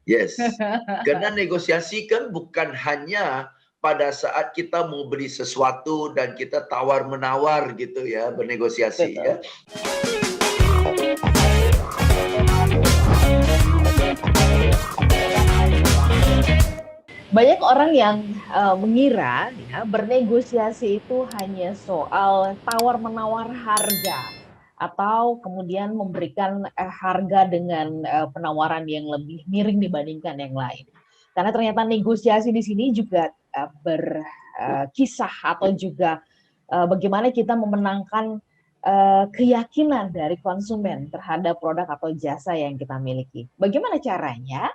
Yes. Karena negosiasi kan bukan hanya pada saat kita mau beli sesuatu dan kita tawar-menawar gitu ya, bernegosiasi ya. Banyak orang yang mengira ya, bernegosiasi itu hanya soal tawar-menawar harga atau kemudian memberikan harga dengan penawaran yang lebih miring dibandingkan yang lain. Karena ternyata negosiasi di sini juga berkisah atau juga bagaimana kita memenangkan keyakinan dari konsumen terhadap produk atau jasa yang kita miliki. Bagaimana caranya?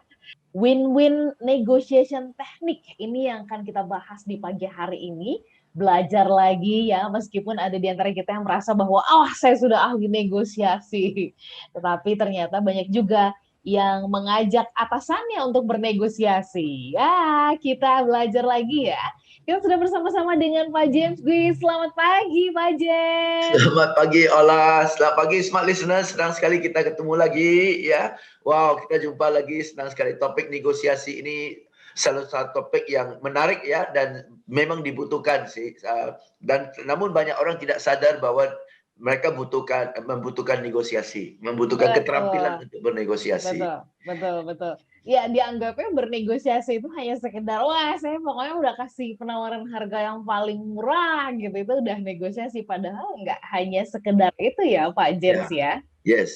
Win-win negotiation teknik ini yang akan kita bahas di pagi hari ini. Belajar lagi ya, meskipun ada di antara kita yang merasa bahwa saya sudah ahli negosiasi. Tetapi ternyata banyak juga yang mengajak atasannya untuk bernegosiasi. Ya, kita belajar lagi ya. Kita sudah bersama-sama dengan Pak James Gui. Selamat pagi, Pak James. Selamat pagi, Ola. Selamat pagi, smart listeners. Senang sekali kita ketemu lagi ya. Wow, kita jumpa lagi. Senang sekali. Topik negosiasi ini salah satu topik yang menarik ya, dan memang dibutuhkan sih. Dan namun banyak orang tidak sadar bahwa mereka membutuhkan negosiasi, membutuhkan keterampilan untuk bernegosiasi. Betul. Ya, dianggapnya bernegosiasi itu hanya sekedar, saya pokoknya udah kasih penawaran harga yang paling murah gitu, itu udah negosiasi. Padahal nggak hanya sekedar itu ya, Pak James ya. Yes.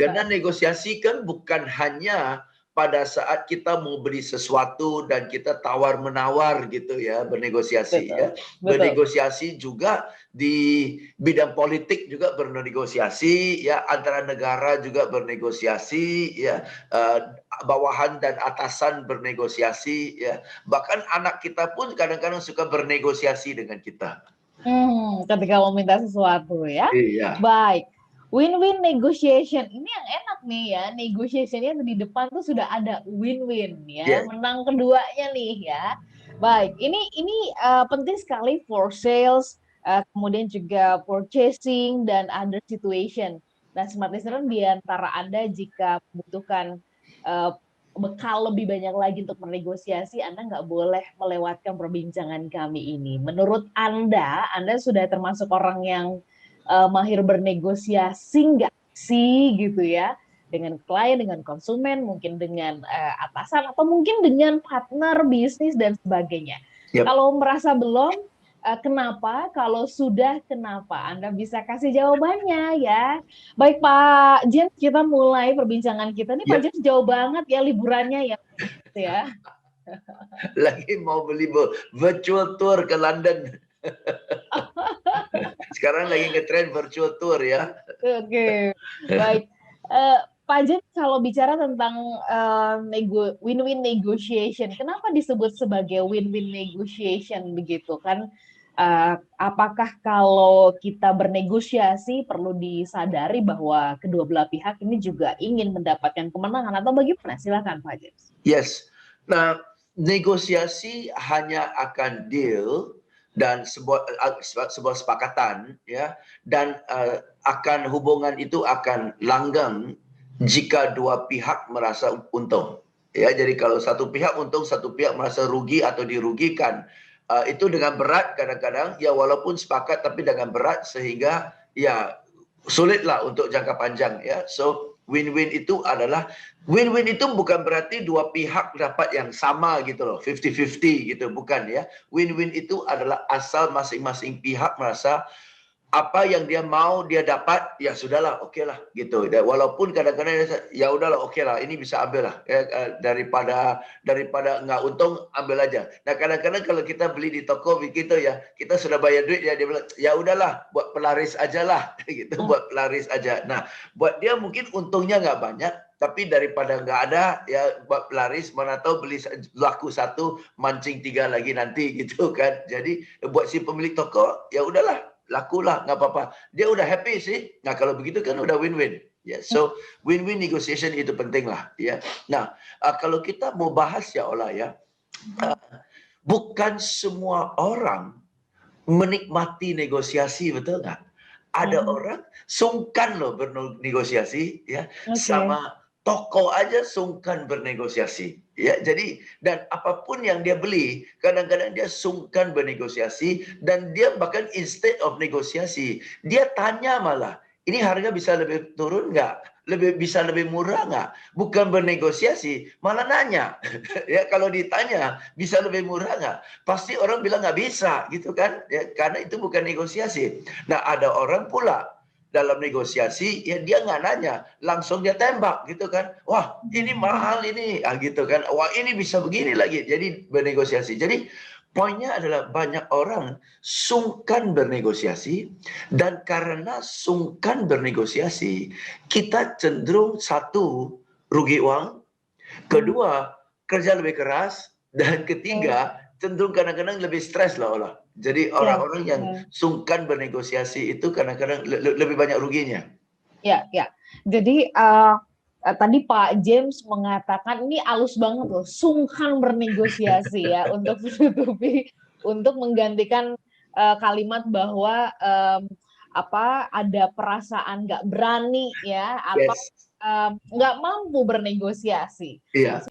Karena negosiasi kan bukan hanya pada saat kita mau beli sesuatu dan kita tawar-menawar gitu ya, bernegosiasi ya. Bernegosiasi juga di bidang politik juga bernegosiasi ya, antara negara juga bernegosiasi ya, bawahan dan atasan bernegosiasi ya. Bahkan anak kita pun kadang-kadang suka bernegosiasi dengan kita. Ketika mau minta sesuatu ya. Iya. Baik. Win-win negotiation ini yang enak nih ya, negotiationnya di depan tuh sudah ada win-win ya, menang keduanya nih ya. Baik, ini penting sekali for sales, kemudian juga purchasing dan other situation. Nah, smart listener di antara Anda jika membutuhkan bekal lebih banyak lagi untuk bernegosiasi, Anda nggak boleh melewatkan perbincangan kami ini. Menurut Anda sudah termasuk orang yang mahir bernegosiasi nggak sih gitu ya, dengan klien, dengan konsumen, mungkin dengan atasan, atau mungkin dengan partner bisnis dan sebagainya. Kalau merasa belum, kenapa? Kalau sudah, kenapa? Anda bisa kasih jawabannya ya. Baik Pak James, kita mulai perbincangan kita nih. Pak James jauh banget ya liburannya ya. Lagi mau beli virtual tour ke London. Sekarang lagi ngetrend virtual tour ya. Oke, baik. Pak Jen, kalau bicara tentang win-win negotiation, kenapa disebut sebagai win-win negotiation begitu kan? Apakah kalau kita bernegosiasi perlu disadari bahwa kedua belah pihak ini juga ingin mendapatkan kemenangan atau bagaimana? Silakan Pak Jen. Yes. Nah, negosiasi hanya akan deal dan sebuah sepakatan ya, dan akan hubungan itu akan langgeng jika dua pihak merasa untung ya. Jadi kalau satu pihak untung, satu pihak merasa rugi atau dirugikan, itu dengan berat kadang-kadang ya, walaupun sepakat tapi dengan berat sehingga ya sulitlah untuk jangka panjang ya. So win-win itu adalah, win-win itu bukan berarti dua pihak dapat yang sama gitu loh, 50-50 gitu, bukan ya. Win-win itu adalah asal masing-masing pihak merasa apa yang dia mau dia dapat, ya sudahlah, oke lah gitu. Dan walaupun kadang-kadang ya udahlah, oke lah, ini bisa ambil lah ya, daripada nggak untung ambil aja. Nah kadang-kadang kalau kita beli di toko begitu ya, kita sudah bayar duit ya, dia bilang ya udahlah, buat pelaris aja lah gitu, buat pelaris aja. Nah buat dia mungkin untungnya nggak banyak, tapi daripada nggak ada ya buat pelaris, mana tahu beli laku satu mancing tiga lagi nanti gitu kan. Jadi buat si pemilik toko ya udahlah, lakulah, nggak apa-apa. Dia udah happy sih. Nah kalau begitu kan udah win-win. Ya, so win-win negotiation itu penting lah. Ya. Nah kalau kita mau bahas ya Ola ya, bukan semua orang menikmati negosiasi, betul nggak? Ada orang sungkan loh bernegosiasi ya, sama toko aja sungkan bernegosiasi. Ya, jadi dan apapun yang dia beli, kadang-kadang dia sungkan bernegosiasi dan dia bahkan instead of negosiasi, dia tanya malah, ini harga bisa lebih turun nggak? Bisa lebih murah nggak? Bukan bernegosiasi, malah nanya. Ya, kalau ditanya bisa lebih murah nggak? Pasti orang bilang nggak bisa, gitu kan? Ya, karena itu bukan negosiasi. Nah, ada orang pula dalam negosiasi, ya dia nggak nanya, langsung dia tembak gitu kan. Wah, ini mahal ini, gitu kan. Wah, ini bisa begini lagi. Jadi bernegosiasi. Jadi poinnya adalah banyak orang sungkan bernegosiasi, dan karena sungkan bernegosiasi, kita cenderung satu, rugi uang, kedua, kerja lebih keras, dan ketiga, cenderung kadang-kadang lebih stres lah olah. Jadi orang-orang yang sungkan bernegosiasi itu kadang-kadang lebih banyak ruginya. Ya, ya. Jadi tadi Pak James mengatakan ini halus banget loh, sungkan bernegosiasi ya untuk menutupi, untuk menggantikan kalimat bahwa ada perasaan nggak berani ya, atau Yes. nggak mampu bernegosiasi. Iya.